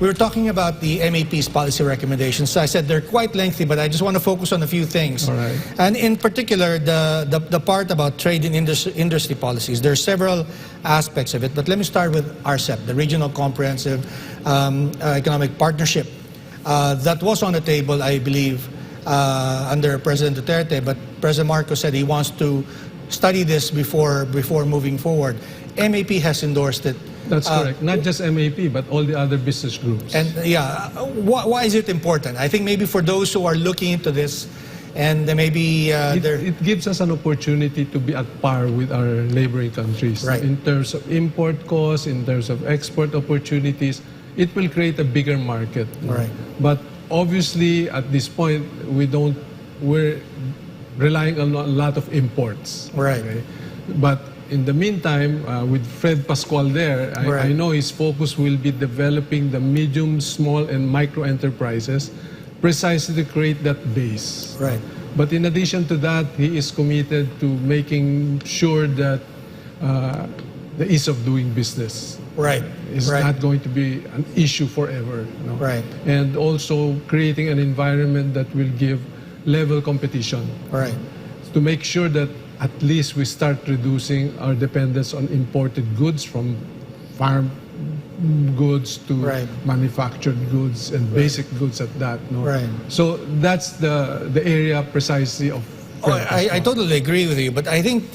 we were talking about the MAP's policy recommendations. So I said they're quite lengthy, but I just want to focus on a few things. All right. And in particular, the part about trade and industry policies. There are several aspects of it, but let me start with RCEP, the Regional Comprehensive Economic Partnership. That was on the table, I believe, under President Duterte, but President Marcos said he wants to study this before moving forward. MAP has endorsed it. That's correct. Not just MAP, but all the other business groups. And yeah, why is it important? I think maybe for those who are looking into this, and maybe it gives us an opportunity to be at par with our neighboring countries. Right. In terms of import costs, in terms of export opportunities, it will create a bigger market. Right. But obviously, at this point, we're relying on a lot of imports. Right. Okay? But in the meantime, with Fred Pascual there, Right. I know his focus will be developing the medium, small, and micro enterprises precisely to create that base. Right. But in addition to that, he is committed to making sure that the ease of doing business Right. is Right. not going to be an issue forever. Right. And also creating an environment that will give level competition. Right. To make sure that at least we start reducing our dependence on imported goods, from farm goods to Right. manufactured goods and basic goods at that. No? Right. So that's the area precisely of. I totally agree with you, but I think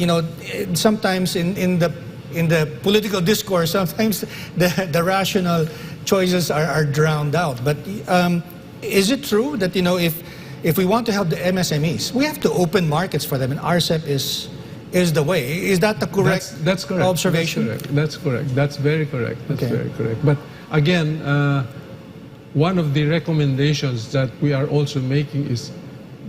sometimes in the political discourse, sometimes the rational choices are drowned out. But is it true that if we want to help the MSMEs, we have to open markets for them, and RCEP is the way? Is that the correct that's correct. observation? That's correct. That's very correct. That's Okay. very correct. But again, one of the recommendations that we are also making is,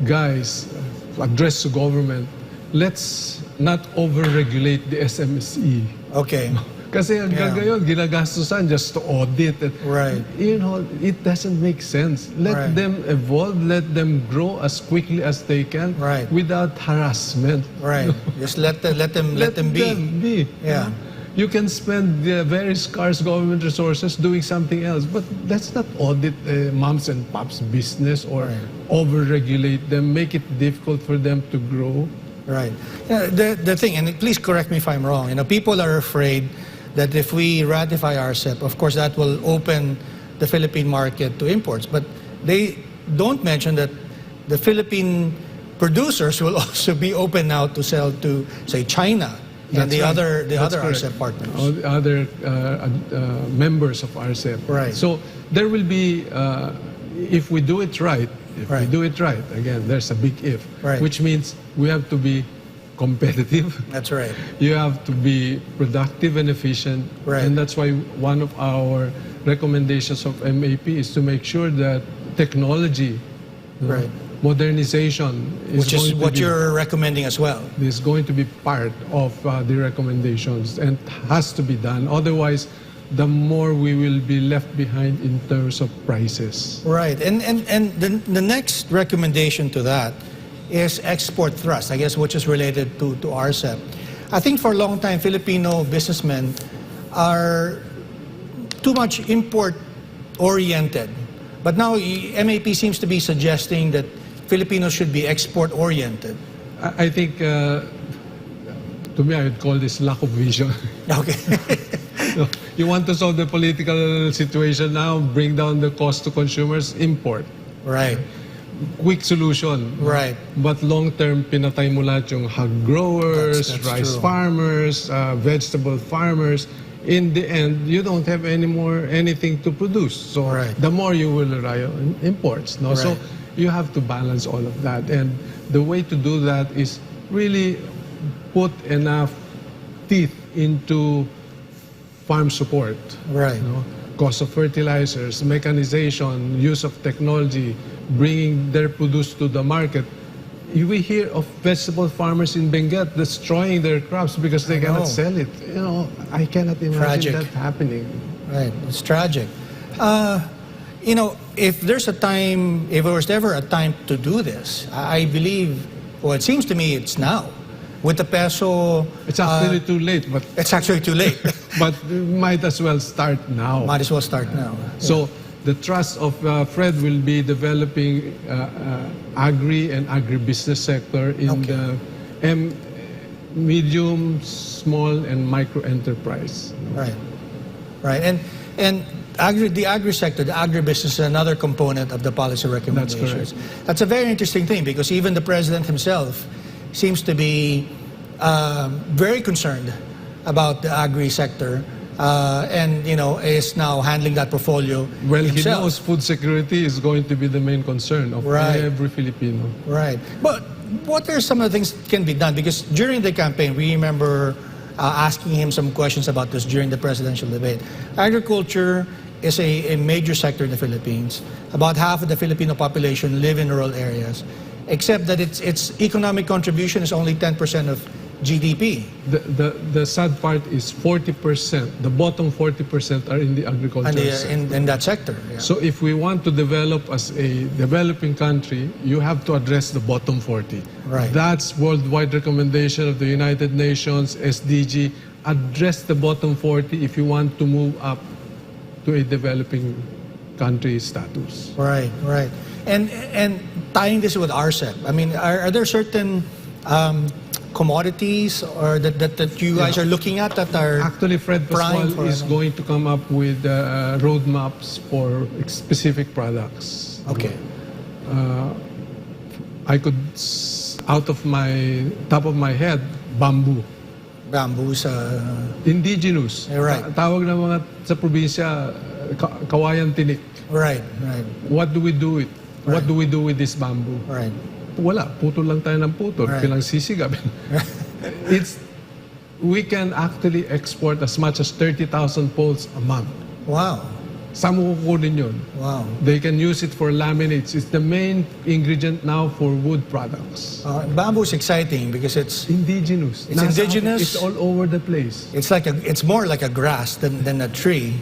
guys, address to government, let's not over-regulate the SMSE. Okay. Kasi hanggang ngayon, ginagastusan just to audit. Right. It doesn't make sense. Let Right. them evolve, let them grow as quickly as they can, Right. without harassment. Right. Just let them be. Yeah. You can spend the very scarce government resources doing something else, but let's not audit moms and pops business or Right. over-regulate them, make it difficult for them to grow. Right. The thing, and please correct me if I'm wrong, people are afraid that if we ratify RCEP, of course that will open the Philippine market to imports. But they don't mention that the Philippine producers will also be open now to sell to, say, China and the That's other correct. RCEP partners. All the other members of RCEP. Right. So there will be, if we do it right, Right. again, there's a big if, Right. which means we have to be competitive. That's right. You have to be productive and efficient. Right. And that's why one of our recommendations of MAP is to make sure that technology, Right. modernization Which is going to what be, you're recommending as well. is going to be part of the recommendations and has to be done. Otherwise, the more we will be left behind in terms of prices. Right. And the next recommendation to that is export thrust, I guess, which is related to RCEP. I think for a long time, Filipino businessmen are too much import-oriented. But now MAP seems to be suggesting that Filipinos should be export-oriented. I think, to me, I would call this lack of vision. Okay. You want to solve the political situation now, bring down the cost to consumers, import. Right. Quick solution. Right. But long-term, pinatay mo lahat yung hog growers, That's rice true. farmers, vegetable farmers. In the end, you don't have anything to produce. So Right. the more you will rely on imports. No? So Right. you have to balance all of that. And the way to do that is really put enough teeth into farm support. Right. You know, cost of fertilizers, mechanization, use of technology, bringing their produce to the market. We hear of vegetable farmers in Benguet destroying their crops because they cannot sell it. I cannot imagine Tragic. that happening. Right. It's tragic. If there's a time, if there was ever a time to do this, I believe, well, it seems to me it's now. With the peso, It's actually too late, but it's actually too late. but we might as well start now. Might as well start now. So the trust of Fred will be developing agri and agribusiness sector in the medium, small, and micro enterprise. Right, right, and the agri sector, the agribusiness is another component of the policy recommendations. That's a very interesting thing because even the president himself seems to be very concerned about the agri sector, and is now handling that portfolio. Well, himself. He knows food security is going to be the main concern of every Filipino. Right, but what are some of the things that can be done? Because during the campaign, we remember asking him some questions about this during the presidential debate. Agriculture is a major sector in the Philippines. About half of the Filipino population live in rural areas, except that its economic contribution is only 10% of GDP. The sad part is 40%, the bottom 40% are in the agricultural sector. In that sector. Yeah. So if we want to develop as a developing country, you have to address the bottom 40. Right. That's worldwide recommendation of the United Nations, SDG. Address the bottom 40 if you want to move up to a developing country status. Right, right. And tying this with RCEP, I mean, are there certain commodities or that you guys are looking at that are actually Fred Pascual is going to come up with roadmaps for specific products. Okay. I could, out of my top of my head, bamboo. Bamboo sa indigenous. Right. Tawag ng mga sa probinsya kawayan tinik. Right, right. What do we do with What do we do with this bamboo? Right. Wala, putol lang tayo ng putol, pinagsisigab. We can actually export as much as 30,000 poles a month. Wow. Saan mo kukunin yun? Wow. They can use it for laminates. It's the main ingredient now for wood products. Bamboo is exciting because it's indigenous. It's indigenous. It's all over the place. It's more like a grass than a tree.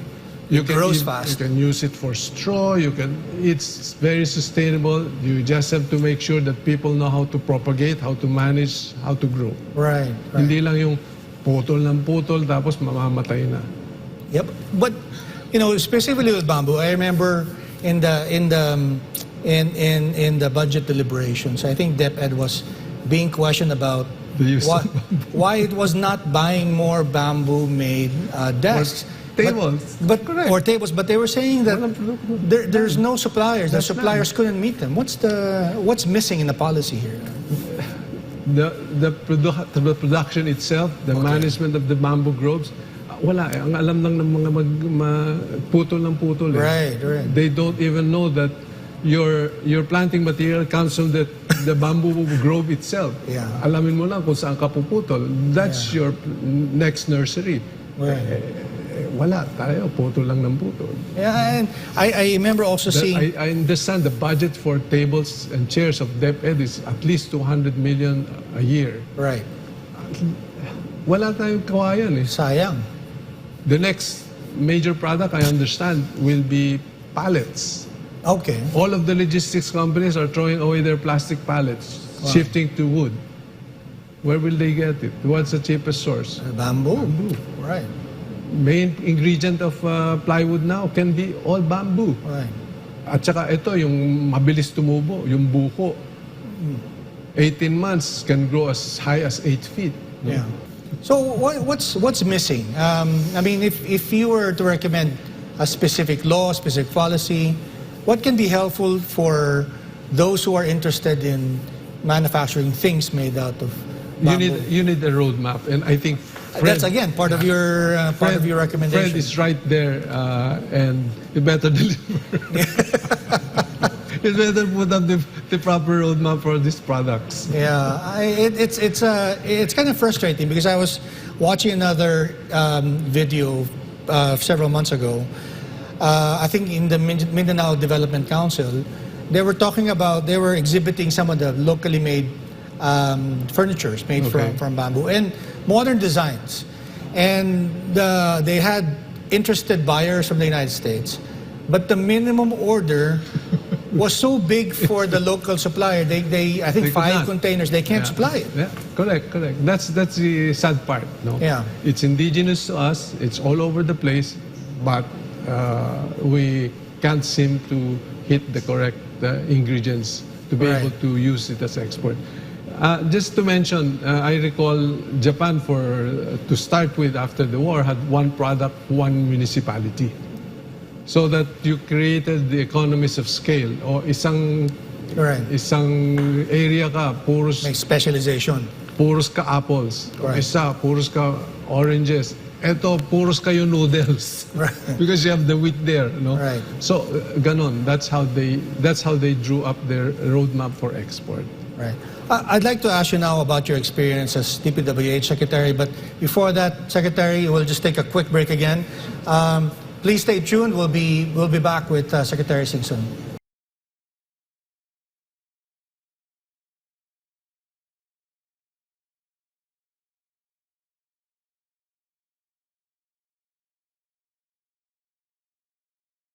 It grows fast. You can use it for straw. It's very sustainable. You just have to make sure that people know how to propagate, how to manage, how to grow. Right. Hindi lang yung putol ng putol tapos mamamatay na. Yep. But specifically with bamboo, I remember in the budget deliberations, I think DepEd was being questioned about why it was not buying more bamboo-made desks. Tables. Or tables, but they were saying that there's no suppliers. The suppliers couldn't meet them. What's missing in the policy here? The production itself, the management of the bamboo groves, wala eh. Ang alam lang ng mga putol ng putol eh. Right. They don't even know that your planting material comes from the bamboo grove itself. Yeah. Alamin mo lang kung saan ka puputol. That's your next nursery. Right. Wala tayo, putol lang ng putol. Yeah, and I remember also seeing... I understand the budget for tables and chairs of DepEd is at least 200 million a year. Right. Wala tayong kawayan eh. Sayang. The next major product, I understand, will be pallets. Okay. All of the logistics companies are throwing away their plastic pallets, shifting to wood. Where will they get it? What's the cheapest source? Bamboo. Right. Main ingredient of plywood now can be all bamboo. Right. At saka ito, yung mabilis tumubo, yung buko. 18 months can grow as high as 8 feet. Yeah. So what's missing? I mean, if you were to recommend a specific law, specific policy, what can be helpful for those who are interested in manufacturing things made out of bamboo? You need a roadmap, and I think Fred, that's again part of your recommendation. Fred is right there, and you better deliver. You better put up the proper roadmap for these products. Yeah, it's kind of frustrating because I was watching another video several months ago. I think in the Mindanao Development Council, they were exhibiting some of the locally made furnitures made from bamboo and modern designs, and they had interested buyers from the United States, but the minimum order was so big for the local supplier. I think 5 containers. They can't supply it. Yeah, correct. That's the sad part. No. Yeah. It's indigenous to us. It's all over the place, but we can't seem to hit the correct ingredients to be Right. able to use it as export. Just to mention, I recall Japan to start with after the war had one product, one municipality. So that you created the economies of scale. O isang area ka, Make specialization. puros ka apples. Right. Isa, puros ka oranges. Eto, puros kayo noodles. Right. Because you have the wheat there, no? Right. So, ganon. That's how they drew up their roadmap for export. Right. I'd like to ask you now about your experience as DPWH Secretary, but before that, Secretary, we'll just take a quick break again. Please stay tuned. We'll be back with Secretary Singson.